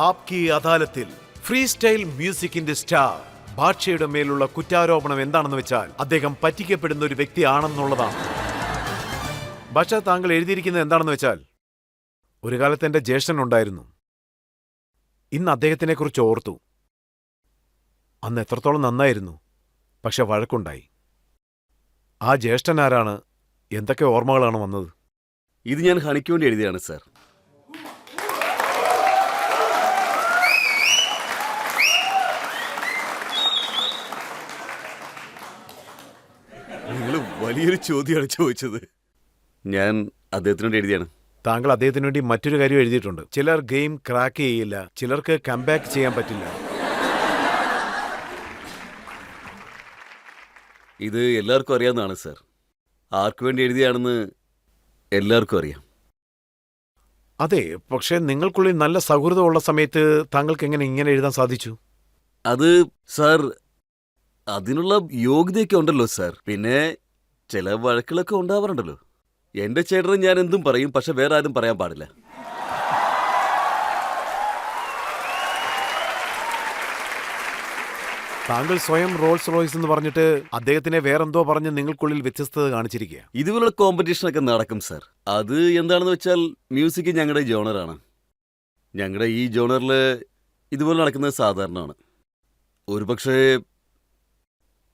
ആപ്കി അദാലത്തിൽ free style മ്യൂസിക്കിന്റെ star ഭാഷയുടെ മേലുള്ള കുറ്റാരോപണം എന്താണെന്ന് വെച്ചാൽ അദ്ദേഹം പറ്റിക്കപ്പെടുന്ന ഒരു വ്യക്തിയാണെന്നുള്ളതാണ്. ഭാഷ, താങ്കൾ എഴുതിയിരിക്കുന്നത് എന്താണെന്ന് വെച്ചാൽ, ഒരു കാലത്ത് എന്റെ ജ്യേഷ്ഠൻ ഉണ്ടായിരുന്നു. ഇന്ന് അദ്ദേഹത്തിനെ കുറിച്ച് ഓർത്തു. അന്ന് എത്രത്തോളം നന്നായിരുന്നു, പക്ഷെ വഴക്കുണ്ടായി. ആ ജ്യേഷ്ഠൻ ആരാണ്? എന്തൊക്കെ ഓർമ്മകളാണ് വന്നത്? ഇത് ഞാൻ ഹണിക്ക് വേണ്ടി എഴുതിയാണ് സാർ. നിങ്ങൾ വലിയൊരു ചോദ്യമാണ് ചോദിച്ചത്. ഞാൻ അദ്ദേഹത്തിന് വേണ്ടി എഴുതിയാണ്. താങ്കൾ അദ്ദേഹത്തിന് വേണ്ടി മറ്റൊരു കാര്യം എഴുതിയിട്ടുണ്ട്. ചിലർ ഗെയിം ക്രാക്ക് ചെയ്യില്ല, ചിലർക്ക് കംബാക്ക് ചെയ്യാൻ പറ്റില്ല. ഇത് എല്ലാവർക്കും അറിയാവുന്നതാണ് സാർ. ആർക്കു വേണ്ടി എഴുതിയാണെന്ന് എല്ലാവർക്കും അറിയാം. അതെ, പക്ഷെ നിങ്ങൾക്കുള്ളിൽ നല്ല സൗഹൃദമുള്ള സമയത്ത് താങ്കൾക്ക് എങ്ങനെ ഇങ്ങനെ എഴുതാൻ സാധിച്ചു? അത് സാർ, അതിനുള്ള യോഗ്യതയൊക്കെ ഉണ്ടല്ലോ സാർ. പിന്നെ ചില വഴക്കുകളൊക്കെ ഉണ്ടാവാറുണ്ടല്ലോ. എന്റെ ചേട്ടന് ഞാൻ എന്തും പറയും, പക്ഷെ വേറെ ആരും പറയാൻ പാടില്ല. താങ്കൾ സ്വയം റോൾസ് റോയ്സ് എന്ന് പറഞ്ഞിട്ട് അദ്ദേഹത്തിനെ വേറെന്തോ പറഞ്ഞ് നിങ്ങൾക്കുള്ളിൽ വ്യത്യസ്തത കാണിച്ചിരിക്കുക. ഇതുപോലുള്ള കോമ്പറ്റീഷനൊക്കെ നടക്കും സാർ. അത് എന്താണെന്ന് വെച്ചാൽ, മ്യൂസിക് ഞങ്ങളുടെ ജോണറാണ്. ഞങ്ങളുടെ ഈ ജോണറിൽ ഇതുപോലെ നടക്കുന്നത് സാധാരണമാണ്. ഒരുപക്ഷെ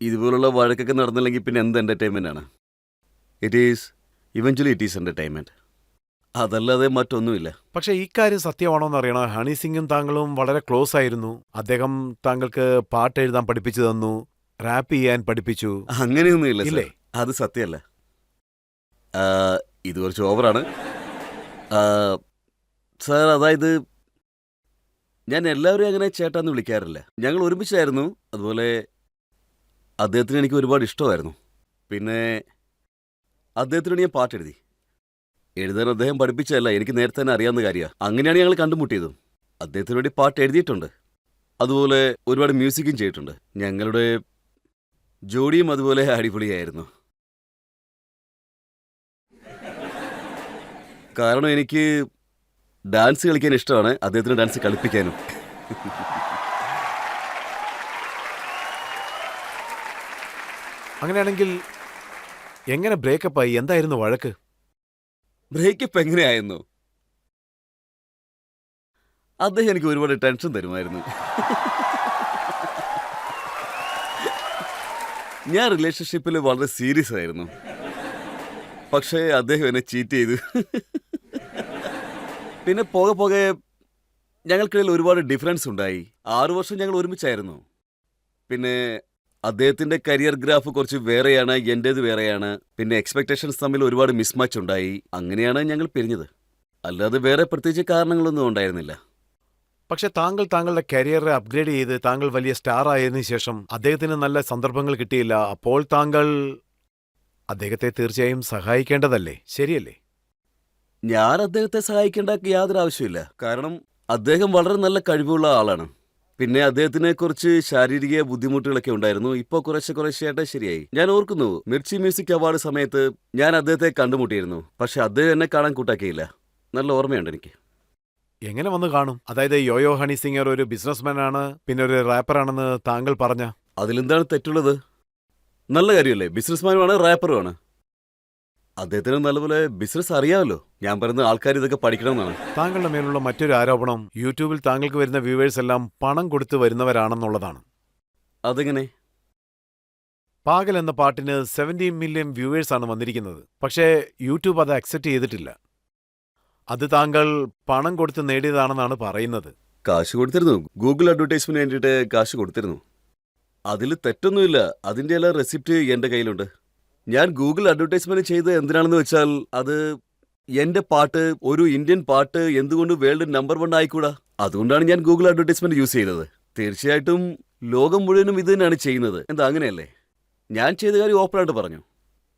ഇതുപോലുള്ള വഴക്കൊക്കെ നടന്നില്ലെങ്കിൽ പിന്നെ എന്ത് എൻ്റർടൈൻമെൻ്റ് ആണ്? ഇറ്റ് ഈസ് എൻ്റർടൈൻമെൻറ്റ്, അതല്ലാതെ മറ്റൊന്നുമില്ല. പക്ഷെ ഇക്കാര്യം സത്യമാണോന്ന് അറിയണം. ഹണി സിംഗും താങ്കളും വളരെ ക്ലോസ് ആയിരുന്നു. അദ്ദേഹം താങ്കൾക്ക് പാട്ട് എഴുതാൻ പഠിപ്പിച്ചു തന്നു, റാപ്പ് ചെയ്യാൻ പഠിപ്പിച്ചു. അങ്ങനെയൊന്നുമില്ല ഇല്ലേ? സാർ, അത് സത്യമല്ല. ഇത് കുറച്ച് ഓവറാണ് സാർ. അതായത് ഞാൻ എല്ലാവരെയും അങ്ങനെ ചേട്ടാന്ന് വിളിക്കാറില്ല. ഞങ്ങൾ ഒരുമിച്ചായിരുന്നു. അതുപോലെ അദ്ദേഹത്തിന് എനിക്ക് ഒരുപാട് ഇഷ്ടമായിരുന്നു. പിന്നെ അദ്ദേഹത്തിന് ഞാൻ പാട്ടെഴുതി. എഴുതാൻ അദ്ദേഹം പഠിപ്പിച്ചതല്ല, എനിക്ക് നേരത്തെ തന്നെ അറിയാവുന്ന കാര്യമാണ്. അങ്ങനെയാണ് ഞങ്ങൾ കണ്ടുമുട്ടിയതും. അദ്ദേഹത്തിന് വേണ്ടി പാട്ട് എഴുതിയിട്ടുണ്ട്. അതുപോലെ ഒരുപാട് മ്യൂസിക്കും ചെയ്തിട്ടുണ്ട്. ഞങ്ങളുടെ ജോഡിയും അതുപോലെ അടിപൊളിയായിരുന്നു. കാരണം എനിക്ക് ഡാൻസ് കളിക്കാൻ ഇഷ്ടമാണ്, അദ്ദേഹത്തിന് ഡാൻസ് കളിപ്പിക്കാനും. അങ്ങനെയാണെങ്കിൽ എങ്ങനെ ബ്രേക്കപ്പായി? എന്തായിരുന്നു വഴക്ക്? ബ്രേക്കപ്പ് എങ്ങനെയായിരുന്നു? അദ്ദേഹം എനിക്ക് ഒരുപാട് ടെൻഷൻ തരുമായിരുന്നു. ഞാൻ റിലേഷൻഷിപ്പിൽ വളരെ സീരിയസ് ആയിരുന്നു. പക്ഷേ അദ്ദേഹം എന്നെ ചീറ്റ് ചെയ്തു. പിന്നെ പോകെ പോകെ ഞങ്ങൾക്കിടയിൽ ഒരുപാട് ഡിഫറൻസ് ഉണ്ടായി. 6 വർഷം ഞങ്ങൾ ഒരുമിച്ചായിരുന്നു. പിന്നെ അദ്ദേഹത്തിൻ്റെ കരിയർ ഗ്രാഫ് കുറച്ച് വേറെയാണ്, എൻ്റേത് വേറെയാണ്. പിന്നെ എക്സ്പെക്ടേഷൻസ് തമ്മിൽ ഒരുപാട് മിസ്മാച്ച് ഉണ്ടായി. അങ്ങനെയാണ് ഞങ്ങൾ പിരിഞ്ഞത്. അല്ലാതെ വേറെ പ്രത്യേകിച്ച് കാരണങ്ങളൊന്നും ഉണ്ടായിരുന്നില്ല. പക്ഷെ താങ്കളുടെ കരിയറെ അപ്ഗ്രേഡ് ചെയ്ത് താങ്കൾ വലിയ സ്റ്റാർ ആയതിനു ശേഷം അദ്ദേഹത്തിന് നല്ല സന്ദർഭങ്ങൾ കിട്ടിയില്ല. അപ്പോൾ താങ്കൾ അദ്ദേഹത്തെ തീർച്ചയായും സഹായിക്കേണ്ടതല്ലേ? ശരിയല്ലേ? ഞാൻ അദ്ദേഹത്തെ സഹായിക്കേണ്ട യാതൊരു ആവശ്യമില്ല. കാരണം അദ്ദേഹം വളരെ നല്ല കഴിവുള്ള ആളാണ്. പിന്നെ അദ്ദേഹത്തിനെ കുറിച്ച് ശാരീരിക ബുദ്ധിമുട്ടുകളൊക്കെ ഉണ്ടായിരുന്നു. ഇപ്പോൾ കുറേശ്ശെയായിട്ട് ശരിയായി. ഞാൻ ഓർക്കുന്നു, മിർച്ചി മ്യൂസിക് അവാർഡ് സമയത്ത് ഞാൻ അദ്ദേഹത്തെ കണ്ടുമുട്ടിയിരുന്നു. പക്ഷെ അദ്ദേഹം എന്നെ കാണാൻ കൂട്ടാക്കിയില്ല. നല്ല ഓർമ്മയുണ്ട് എനിക്ക്. എങ്ങനെ വന്ന് കാണും? അതായത് യോയോ ഹണി സിംഗർ ഒരു ബിസിനസ്മാൻ ആണ്, പിന്നെ ഒരു റാപ്പറാണെന്ന് താങ്കൾ പറഞ്ഞ അതിലെന്താണ് തെറ്റുള്ളത്? നല്ല കാര്യമല്ലേ? ബിസിനസ്മാനുമാണ്, റാപ്പറുമാണ്. അദ്ദേഹത്തിന് നല്ലപോലെ ബിസിനസ് അറിയാമല്ലോ. ഞാൻ പറയുന്ന ആൾക്കാർ ഇതൊക്കെ പഠിക്കണമെന്നാണ്. താങ്കളുടെ മേലുള്ള മറ്റൊരു ആരോപണം യൂട്യൂബിൽ താങ്കൾക്ക് വരുന്ന വ്യൂവേഴ്സ് എല്ലാം പണം കൊടുത്ത് വരുന്നവരാണെന്നുള്ളതാണ്. അതെങ്ങനെ? പാഗൽ എന്ന പാട്ടിന് 70 മില്യൺ വ്യൂവേഴ്സാണ് വന്നിരിക്കുന്നത്. പക്ഷേ യൂട്യൂബ് അത് അക്സെപ്റ്റ് ചെയ്തിട്ടില്ല. അത് താങ്കൾ പണം കൊടുത്ത് നേടിയതാണെന്നാണ് പറയുന്നത്. കാശ് കൊടുത്തിരുന്നു. ഗൂഗിൾ അഡ്വർടൈസ്മെന്റ് വേണ്ടിയിട്ട് കാശ് കൊടുത്തിരുന്നു. അതിൽ തെറ്റൊന്നുമില്ല. അതിൻ്റെ എല്ലാം റെസിപ്റ്റ് എൻ്റെ കയ്യിലുണ്ട്. ഞാൻ ഗൂഗിൾ അഡ്വർടൈസ്മെന്റ് ചെയ്ത് എന്തിനാണെന്ന് വെച്ചാൽ, അത് എൻ്റെ പാട്ട്, ഒരു ഇന്ത്യൻ പാട്ട് എന്തുകൊണ്ട് വേൾഡ് നമ്പർ 1 ആയിക്കൂടാ? അതുകൊണ്ടാണ് ഞാൻ ഗൂഗിൾ അഡ്വർടൈസ്മെന്റ് യൂസ് ചെയ്തത്. തീർച്ചയായിട്ടും ലോകം മുഴുവനും ഇത് തന്നെയാണ് ചെയ്യുന്നത്. എന്താ അങ്ങനെയല്ലേ? ഞാൻ ചെയ്ത കാര്യം ഓപ്പണായിട്ട് പറഞ്ഞു.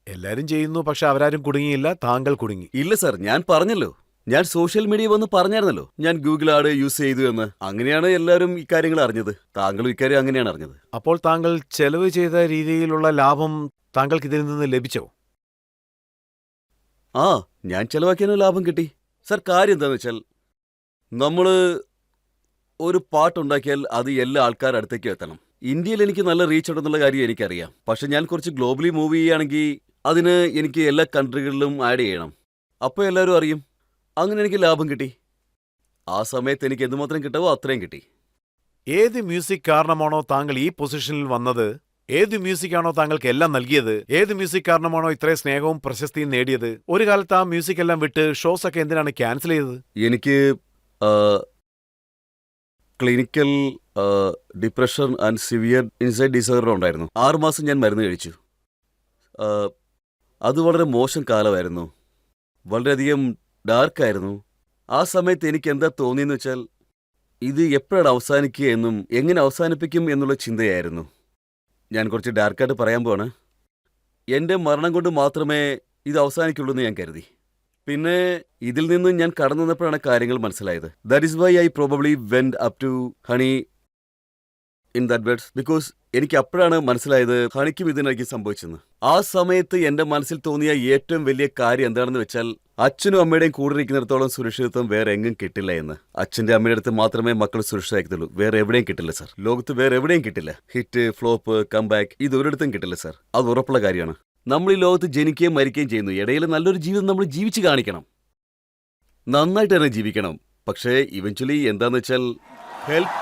എല്ലാരും ചെയ്യുന്നു, പക്ഷെ അവരാരും കുടുങ്ങിയില്ല. താങ്കൾ കുടുങ്ങി. ഇല്ല സാർ, ഞാൻ പറഞ്ഞല്ലോ. ഞാൻ സോഷ്യൽ മീഡിയ വന്ന് പറഞ്ഞായിരുന്നല്ലോ ഞാൻ ഗൂഗിൾ ആഡ് യൂസ് ചെയ്തു എന്ന്. അങ്ങനെയാണ് എല്ലാവരും ഇക്കാര്യങ്ങൾ അറിഞ്ഞത്. താങ്കളും ഇക്കാര്യം അങ്ങനെയാണ് അറിഞ്ഞത്. അപ്പോൾ താങ്കൾ ചെലവ് ചെയ്ത രീതിയിലുള്ള ലാഭം താങ്കൾക്ക് ഇതിൽ നിന്ന് ലഭിച്ചോ? ഞാൻ ചെലവാക്കിയതിന് ലാഭം കിട്ടി. സാർ, കാര്യം എന്താണെന്ന് വെച്ചാൽ, നമ്മൾ ഒരു പാട്ടുണ്ടാക്കിയാൽ അത് എല്ലാ ആൾക്കാരുടെ അടുത്തേക്കും എത്തണം. ഇന്ത്യയിൽ എനിക്ക് നല്ല റീച്ച് ഉണ്ടെന്നുള്ള കാര്യം എനിക്കറിയാം. പക്ഷെ ഞാൻ കുറച്ച് ഗ്ലോബലി മൂവ് ചെയ്യുകയാണെങ്കിൽ അതിന് എനിക്ക് എല്ലാ കൺട്രികളിലും ആഡ് ചെയ്യണം. അപ്പോൾ എല്ലാവരും അറിയും. അങ്ങനെ എനിക്ക് ലാഭം കിട്ടി. ആ സമയത്ത് എനിക്ക് എന്തുമാത്രം കിട്ടാവോ അത്രയും കിട്ടി. ഏത് മ്യൂസിക് കാരണമാണോ താങ്കൾ ഈ പൊസിഷനിൽ വന്നത്, ഏത് മ്യൂസിക്കാണോ താങ്കൾക്ക് എല്ലാം നൽകിയത്, ഏത് മ്യൂസിക് കാരണമാണോ ഇത്രയും സ്നേഹവും പ്രശസ്തിയും നേടിയത്, ഒരു കാലത്ത് ആ മ്യൂസിക് എല്ലാം വിട്ട് ഷോസ് ഒക്കെ എന്തിനാണ് ക്യാൻസൽ ചെയ്തത്? എനിക്ക് clinical depression and severe inside disorder ഉണ്ടായിരുന്നു. 6 മാസം ഞാൻ മരുന്ന് കഴിച്ചു. അത് വളരെ മോശം കാലമായിരുന്നു. വളരെയധികം ഡാർക്കായിരുന്നു. ആ സമയത്ത് എനിക്ക് എന്താ തോന്നിയെന്ന് വെച്ചാൽ ഇത് എപ്പോഴാണ് അവസാനിക്കുക എന്നും എങ്ങനെ അവസാനിപ്പിക്കും എന്നുള്ള ചിന്തയായിരുന്നു. ഞാൻ കുറച്ച് ഡാർക്കായിട്ട് പറയാൻ പോവാണ്. എൻ്റെ മരണം കൊണ്ട് മാത്രമേ ഇത് അവസാനിക്കുള്ളൂ എന്ന് ഞാൻ കരുതി. പിന്നെ ഇതിൽ നിന്ന് ഞാൻ കടന്നു വന്നപ്പോഴാണ് കാര്യങ്ങൾ മനസ്സിലായത്. That is why I probably went up to honey in that beds. Because എനിക്ക് അപ്പോഴാണ് മനസ്സിലായത് ഹണിക്കും ഇതിനിടയ്ക്ക് സംഭവിച്ചെന്ന്. ആ സമയത്ത് എൻ്റെ മനസ്സിൽ തോന്നിയ ഏറ്റവും വലിയ കാര്യം എന്താണെന്ന് വെച്ചാൽ അച്ഛനും അമ്മയുടെയും കൂടെ ഇരിക്കുന്നിടത്തോളം സുരക്ഷിതത്വം വേറെ എങ്ങും കിട്ടില്ല എന്ന്. അച്ഛൻ്റെ അമ്മയുടെ അടുത്ത് മാത്രമേ മക്കൾ സുരക്ഷിതരാക്കത്തുള്ളൂ. വേറെ എവിടെയും കിട്ടില്ല സർ. ലോകത്ത് വേറെ എവിടെയും കിട്ടില്ല. ഹിറ്റ്, ഫ്ലോപ്പ്, കംബാക്ക് ഇതൊരിടത്തും കിട്ടില്ല സർ. അത് ഉറപ്പുള്ള കാര്യമാണ്. നമ്മൾ ഈ ലോകത്ത് ജനിക്കുകയും മരിക്കുകയും ചെയ്യുന്നു. ഇടയിൽ നല്ലൊരു ജീവിതം നമ്മൾ ജീവിച്ച് കാണിക്കണം. നന്നായിട്ട് തന്നെ ജീവിക്കണം. പക്ഷേ ഇവഞ്ച്വലി എന്താന്ന് വെച്ചാൽ ഹെൽപ്പ്,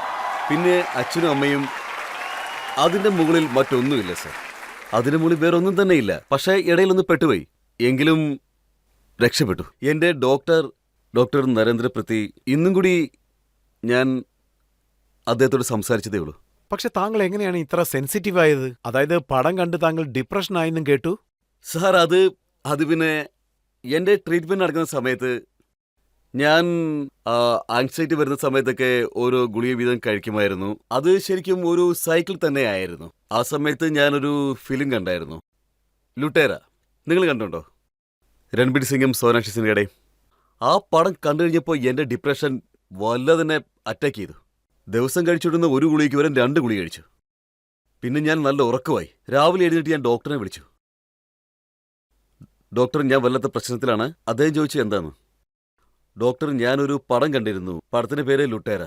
പിന്നെ അച്ഛനും അമ്മയും, അതിൻ്റെ മുകളിൽ മറ്റൊന്നുമില്ല സർ. അതിന് മുകളിൽ വേറെ ഒന്നും തന്നെ ഇല്ല. പക്ഷേ ഇടയിലൊന്ന് പെട്ടുപോയി. എങ്കിലും രക്ഷപ്പെട്ടു. എൻ്റെ ഡോക്ടർ നരേന്ദ്രപ്രതി ഇന്നും കൂടി ഞാൻ അദ്ദേഹത്തോട് സംസാരിച്ചതേ ഉള്ളൂ. പക്ഷെ താങ്കൾ എങ്ങനെയാണ് ഇത്ര സെൻസിറ്റീവ് ആയത്? അതായത് പടം കണ്ട് താങ്കൾ ഡിപ്രഷൻ ആയെന്നും കേട്ടു. സാർ അത് പിന്നെ എൻ്റെ ട്രീറ്റ്മെൻറ്റ് നടക്കുന്ന സമയത്ത് ഞാൻ ആങ്സൈറ്റി വരുന്ന സമയത്തൊക്കെ ഓരോ ഗുളിക വീതം കഴിക്കുമായിരുന്നു. അത് ശരിക്കും ഒരു സൈക്കിൾ തന്നെയായിരുന്നു. ആ സമയത്ത് ഞാനൊരു ഫിലിം കണ്ടായിരുന്നു, ലുട്ടേര. നിങ്ങൾ കണ്ടുണ്ടോ? രൺബീർ സിംഗും സോനാക്ഷി സിൻഹയുടെയും. ആ പടം കണ്ടു കഴിഞ്ഞപ്പോൾ എൻ്റെ ഡിപ്രഷൻ വല്ല തന്നെ അറ്റാക്ക് ചെയ്തു. ദിവസം കഴിച്ചുകൊണ്ടിരുന്ന ഒരു ഗുളികയ്ക്ക് വരെ 2 ഗുളിക കഴിച്ചു. പിന്നെ ഞാൻ നല്ല ഉറക്കമായി. രാവിലെ എഴുന്നേറ്റ് ഞാൻ ഡോക്ടറെ വിളിച്ചു. ഡോക്ടർ, ഞാൻ വല്ലാത്ത പ്രശ്നത്തിലാണ്. അദ്ദേഹം ചോദിച്ചു എന്താന്ന്. ഡോക്ടർ, ഞാനൊരു പടം കണ്ടിരുന്നു. പടത്തിൻ്റെ പേര് ലുട്ടേര.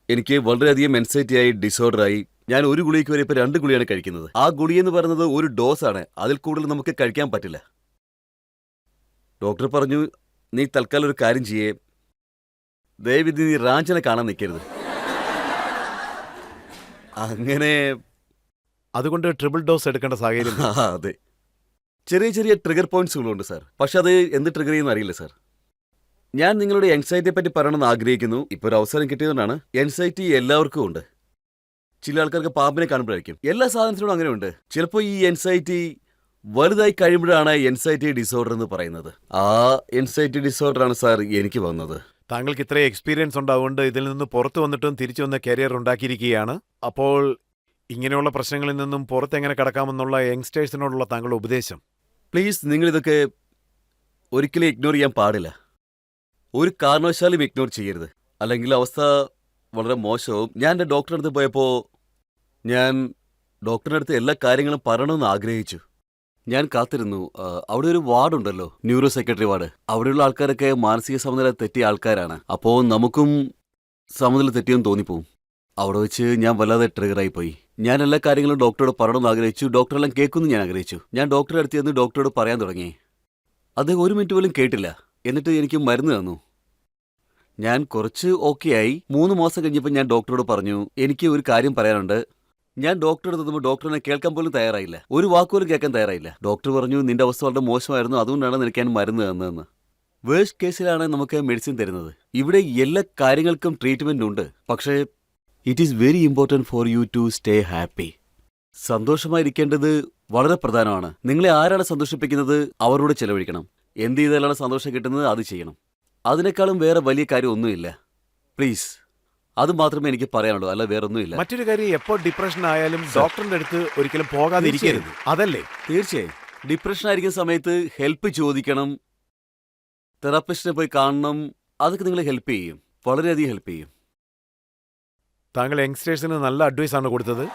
എനിക്ക് വളരെയധികം എൻസൈറ്റിയായി, ഡിസോർഡറായി. ഞാൻ ഒരു ഗുളികയ്ക്ക് വരെ ഇപ്പോൾ 2 ഗുളികയാണ് കഴിക്കുന്നത്. ആ ഗുളിക എന്ന് പറയുന്നത് ഒരു ഡോസാണ്. അതിൽ കൂടുതൽ നമുക്ക് കഴിക്കാൻ പറ്റില്ല. ഡോക്ടർ പറഞ്ഞു, നീ തൽക്കാലം ഒരു കാര്യം ചെയ്യേ, ദയവിധി നീ റാഞ്ചനെ കാണാൻ നിൽക്കരുത്. അങ്ങനെ അതുകൊണ്ട് ട്രിപ്പിൾ ഡോസ് എടുക്കേണ്ട സാഹചര്യം. അതെ, ചെറിയ ചെറിയ ട്രിഗർ പോയിന്റ്സുകളുണ്ട് സാർ. പക്ഷെ അത് എന്ത് ട്രിഗർ ചെയ്യുന്ന അറിയില്ല സാർ. ഞാൻ നിങ്ങളുടെ എൻസൈറ്റിയെ പറ്റി പറയണമെന്ന് ആഗ്രഹിക്കുന്നു. ഇപ്പോൾ ഒരു അവസരം കിട്ടിയതുകൊണ്ടാണ്. എൻസൈറ്റി എല്ലാവർക്കും ഉണ്ട്. ചില ആൾക്കാർക്ക് പാമ്പിനെ കാണുമ്പോഴായിരിക്കും. എല്ലാ സാധനത്തിനോടും അങ്ങനെയുണ്ട്. ചിലപ്പോൾ ഈ എൻസൈറ്റി വലുതായി കഴിയുമ്പോഴാണ് എൻസൈറ്റി ഡിസോർഡർ എന്ന് പറയുന്നത്. ആ എൻസൈറ്റി ഡിസോർഡറാണ് സാർ എനിക്ക് വന്നത്. താങ്കൾക്ക് ഇത്രയും എക്സ്പീരിയൻസ് ഉണ്ടാവുകൊണ്ട് ഇതിൽ നിന്ന് പുറത്തു വന്നിട്ടും തിരിച്ചു വന്ന കരിയർ ഉണ്ടാക്കിയിരിക്കുകയാണ്. അപ്പോൾ ഇങ്ങനെയുള്ള പ്രശ്നങ്ങളിൽ നിന്നും പുറത്തെങ്ങനെ കടക്കാമെന്നുള്ള യങ്സ്റ്റേഴ്സിനോടുള്ള താങ്കളുടെ ഉപദേശം? പ്ലീസ്, നിങ്ങളിതൊക്കെ ഒരിക്കലും ഇഗ്നോർ ചെയ്യാൻ പാടില്ല. ഒരു കാരണവശാലും ഇഗ്നോർ ചെയ്യരുത്, അല്ലെങ്കിൽ അവസ്ഥ വളരെ മോശവും. ഞാൻ എൻ്റെ ഡോക്ടറെ അടുത്ത് പോയപ്പോൾ ഞാൻ ഡോക്ടറിൻ്റെ അടുത്ത് എല്ലാ കാര്യങ്ങളും പറയണമെന്ന് ആഗ്രഹിച്ചു. ഞാൻ കാത്തിരുന്നു. അവിടെ ഒരു വാർഡുണ്ടല്ലോ, ന്യൂറോ സൈക്കട്രി വാർഡ്. അവിടെയുള്ള ആൾക്കാരൊക്കെ മാനസിക സമനില തെറ്റിയ ആൾക്കാരാണ്. അപ്പോൾ നമുക്കും സമനില തെറ്റിയെന്ന് തോന്നിപ്പോവും. അവിടെ വെച്ച് ഞാൻ വല്ലാതെ ട്രിഗറായി പോയി. ഞാൻ എല്ലാ കാര്യങ്ങളും ഡോക്ടറോട് പറയണമെന്ന് ആഗ്രഹിച്ചു. ഡോക്ടറെല്ലാം കേൾക്കുമെന്ന് ഞാൻ ആഗ്രഹിച്ചു. ഞാൻ ഡോക്ടറെ അടുത്ത് ചെന്ന് ഡോക്ടറോട് പറയാൻ തുടങ്ങി. അദ്ദേഹം 1 മിനിറ്റ് പോലും കേട്ടില്ല. എന്നിട്ട് എനിക്ക് മരുന്ന് തന്നു. ഞാൻ കുറച്ച് ഓക്കെ ആയി. 3 മാസം കഴിഞ്ഞപ്പോൾ ഞാൻ ഡോക്ടറോട് പറഞ്ഞു, എനിക്ക് ഒരു കാര്യം പറയാനുണ്ട്. ഞാൻ ഡോക്ടറെ തന്നപ്പോൾ ഡോക്ടറിനെ കേൾക്കാൻ പോലും തയ്യാറായില്ല. ഒരു വാക്കുപോലും കേൾക്കാൻ തയ്യാറായില്ല. ഡോക്ടർ പറഞ്ഞു, നിന്റെ അവസ്ഥ വളരെ മോശമായിരുന്നു, അതുകൊണ്ടാണ് നിനക്ക് ഞാൻ മരുന്ന് തന്നതെന്ന്. വേഴ്സ്റ്റ് കേസിലാണ് നമുക്ക് മെഡിസിൻ തരുന്നത്. ഇവിടെ എല്ലാ കാര്യങ്ങൾക്കും ട്രീറ്റ്മെന്റ് ഉണ്ട്. പക്ഷേ it is very important for you to stay happy. സന്തോഷമായിരിക്കേണ്ടത് വളരെ പ്രധാനമാണ്. നിങ്ങളെ ആരാണ് സന്തോഷിപ്പിക്കുന്നത് അവരോട് ചെലവഴിക്കണം. എന്ത് ചെയ്താലാണ് സന്തോഷം കിട്ടുന്നത് അത് ചെയ്യണം. അതിനേക്കാളും വേറെ വലിയ കാര്യം ഒന്നുമില്ല. പ്ലീസ്, അത് മാത്രമേ എനിക്ക് പറയാനുള്ളൂ, അല്ല വേറൊന്നുമില്ല. മറ്റൊരു കാര്യം, എപ്പോൾ ഡിപ്രഷൻ ആയാലും ഡോക്ടറിന്റെ അടുത്ത് ഒരിക്കലും പോകാതിരിക്കരുത്. അതല്ലേ? തീർച്ചയായും. ഡിപ്രഷൻ ആയിരിക്കുന്ന സമയത്ത് ഹെൽപ്പ് ചോദിക്കണം, തെറാപ്പിസ്റ്റിനെ പോയി കാണണം. അതൊക്കെ നിങ്ങളെ ഹെൽപ്പ് ചെയ്യും, വളരെയധികം ഹെൽപ്പ് ചെയ്യും. താങ്കൾ യങ്സ്റ്റേഴ്സിന് നല്ല അഡ്വൈസ് ആണ് കൊടുത്തത്.